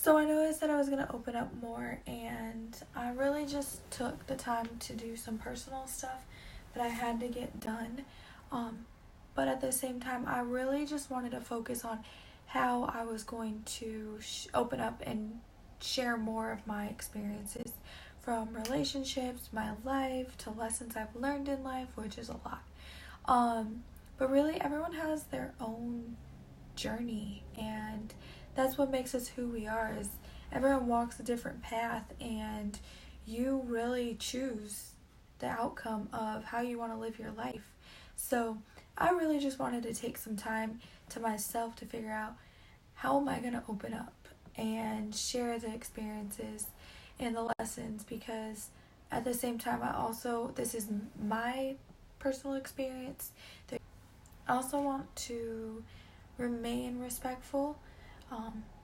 So I know I said I was going to open up more, and I really just took the time to do some personal stuff that I had to get done. Um, but at the same time, I really just wanted to focus on how I was going to open up and share more of my experiences, from relationships, my life, to lessons I've learned in life, which is a lot. Um, but really, everyone has their own journey, and that's what makes us who we are. Is everyone walks a different path, and you really choose the outcome of how you want to live your life. So I really just wanted to take some time to myself to figure out, how am I going to open up and share the experiences and the lessons, because at the same time, this is my personal experience. I also want to remain respectful,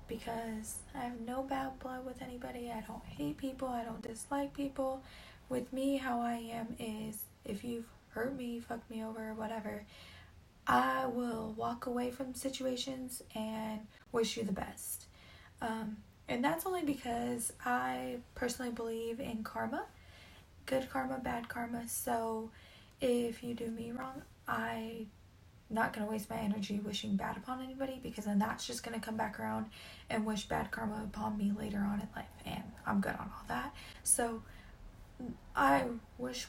because I have no bad blood with anybody. I don't hate people. I don't dislike people. With me, how I am is, if you've hurt me, fucked me over, whatever, I will walk away from situations and wish you the best. And that's only because I personally believe in karma, good karma, bad karma. So if you do me wrong, I'm not going to waste my energy wishing bad upon anybody, because then that's just going to come back around and wish bad karma upon me later on in life, and I'm good on all that. So I wish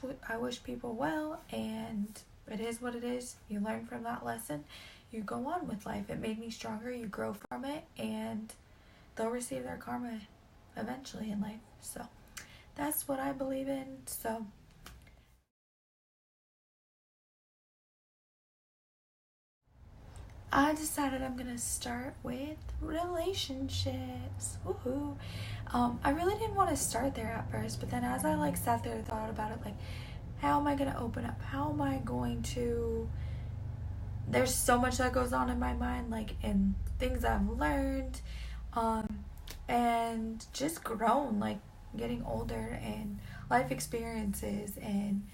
people well, and it is what it is. You learn from that lesson, you go on with life. It made me stronger. You grow from it, and they'll receive their karma eventually in life. So that's what I believe in. So I decided I'm gonna start with relationships. Woohoo! I really didn't want to start there at first, but then as I sat there and thought about it, how am I gonna open up? How am I going to? There's so much that goes on in my mind, in things I've learned, and just grown, getting older, and life experiences, and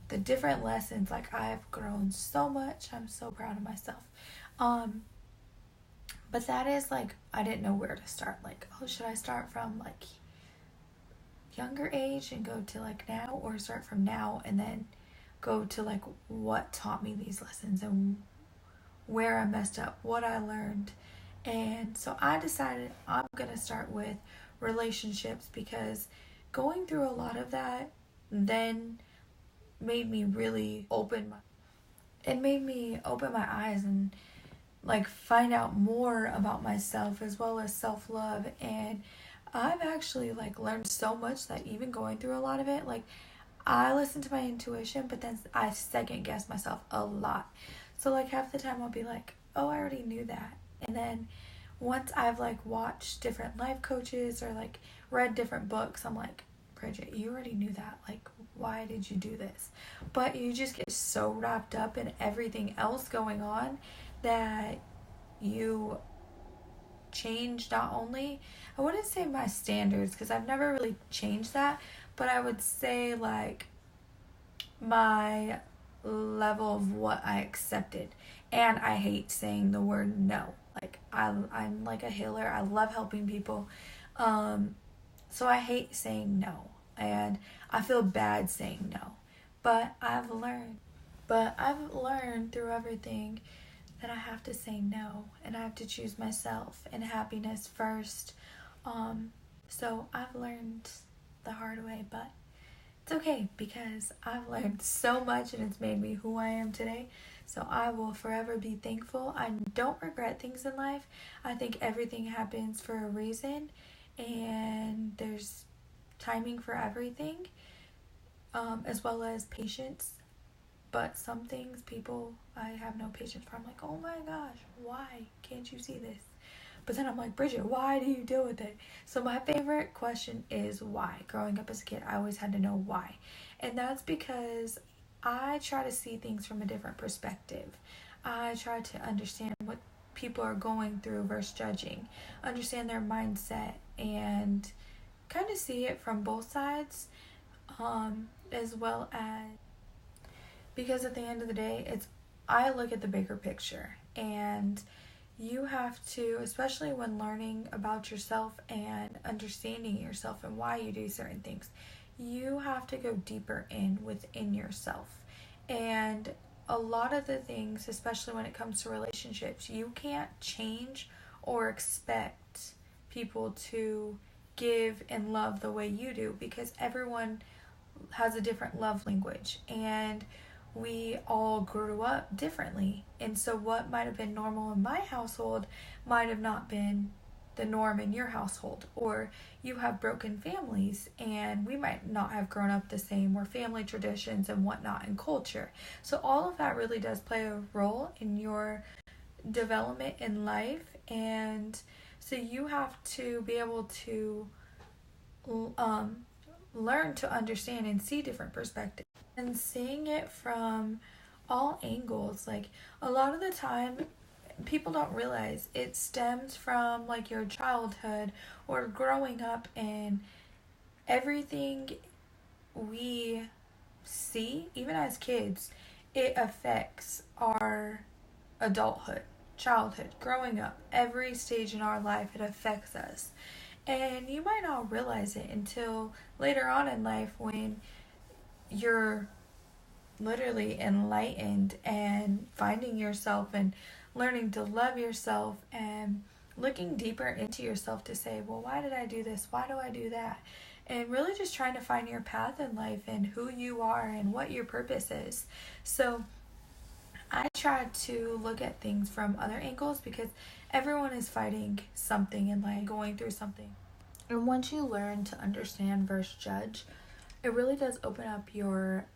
the different lessons. I've grown so much. I'm so proud of myself. But that is I didn't know where to start. Should I start from younger age and go to now, or start from now and then go to what taught me these lessons and where I messed up, what I learned. And so I decided I'm gonna start with relationships, because going through a lot of that then made me really made me open my eyes and find out more about myself, as well as self-love. And I've actually learned so much that even going through a lot of it, I listen to my intuition, but then I second guess myself a lot. So half the time I'll be oh, I already knew that. And then once I've watched different life coaches, or read different books, I'm Bridget, you already knew that. Why did you do this? But you just get so wrapped up in everything else going on that you change, not only, I wouldn't say my standards, because I've never really changed that, but I would say my level of what I accepted. And I hate saying the word no. I'm a healer. I love helping people. So I hate saying no, and I feel bad saying no. But I've learned through everything that I have to say no, and I have to choose myself and happiness first. So I've learned the hard way, but it's okay, because I've learned so much, and it's made me who I am today. So I will forever be thankful. I don't regret things in life. I think everything happens for a reason, and there's timing for everything, as well as patience. But some things, people, I have no patience for. I'm oh my gosh, why can't you see this? But then I'm Bridget, why do you deal with it? So my favorite question is why. Growing up as a kid, I always had to know why. And that's because I try to see things from a different perspective. I try to understand what people are going through versus judging. Understand their mindset, and kind of see it from both sides, as well as, because at the end of the day, I look at the bigger picture, and you have to, especially when learning about yourself and understanding yourself and why you do certain things, you have to go deeper within yourself. And a lot of the things, especially when it comes to relationships, you can't change or expect people to give and love the way you do, because everyone has a different love language, and we all grew up differently. And so what might have been normal in my household might have not been the norm in your household. Or you have broken families, and we might not have grown up the same, or family traditions and whatnot and culture. So all of that really does play a role in your development in life. And so you have to be able to learn to understand and see different perspectives, and seeing it from all angles. Like, a lot of the time people don't realize it stems from like your childhood or growing up, and everything we see, even as kids, it affects our adulthood, childhood, growing up. Every stage in our life, it affects us. And you might not realize it until later on in life, when you're literally enlightened and finding yourself and learning to love yourself and looking deeper into yourself to say, well, why did I do this? Why do I do that? And really just trying to find your path in life and who you are and what your purpose is. So I try to look at things from other angles, because everyone is fighting something and like going through something. And once you learn to understand versus judge, it really does open up your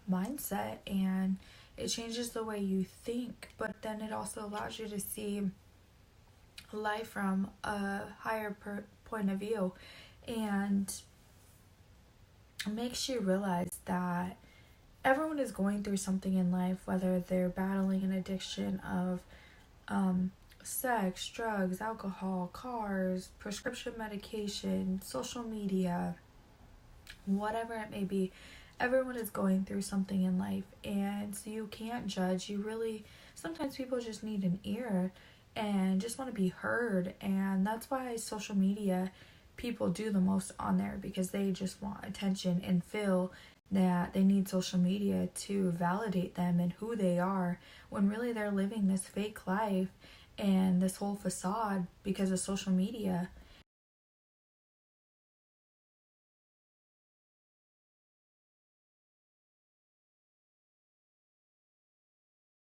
mindset, and it changes the way you think. But then it also allows you to see life from a higher point of view, and makes you realize that everyone is going through something in life, whether they're battling an addiction of sex, drugs, alcohol, cars, prescription medication, social media, whatever it may be. Everyone is going through something in life, and so you can't judge. You really, sometimes people just need an ear and just want to be heard, and that's why social media, people do the most on there, because they just want attention and feel that they need social media to validate them and who they are, when really they're living this fake life and this whole facade because of social media.